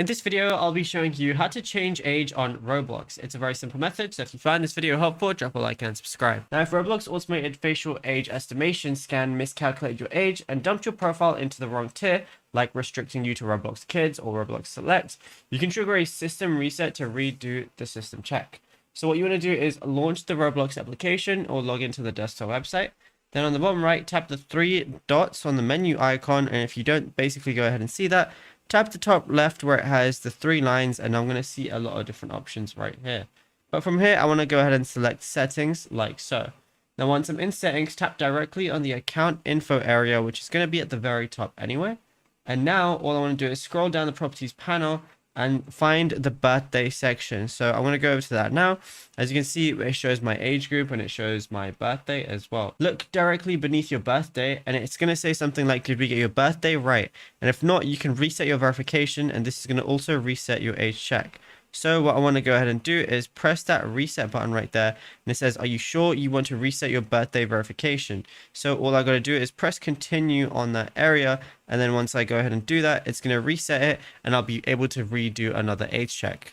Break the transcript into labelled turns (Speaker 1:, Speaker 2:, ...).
Speaker 1: In this video, I'll be showing you how to change age on Roblox. It's a very simple method, so if you find this video helpful, drop a like and subscribe. Now, if Roblox automated facial age estimation scan miscalculated your age and dumped your profile into the wrong tier, like restricting you to Roblox Kids or Roblox Select, you can trigger a system reset to redo the system check. So what you want to do is launch the Roblox application or log into the desktop website. Then on the bottom right, tap the three dots on the menu icon, and if you don't basically go ahead and see that, tap the top left where it has the three lines, and I'm going to see a lot of different options right here. But from here, I want to go ahead and select settings like so. Now, once I'm in settings, tap directly on the account info area, which is going to be at the very top anyway. And now all I want to do is scroll down the properties panel and find the birthday section. So I'm going to go over to that now. As you can see, it shows my age group and it shows my birthday as well. Look directly beneath your birthday and it's going to say something like, did we get your birthday right? And if not, you can reset your verification, and this is going to also reset your age check. So what I want to go ahead and do is press that reset button right there, and it says, are you sure you want to reset your birthday verification? So all I got to do is press continue on that area, and then once I go ahead and do that, it's going to reset it and I'll be able to redo another age check.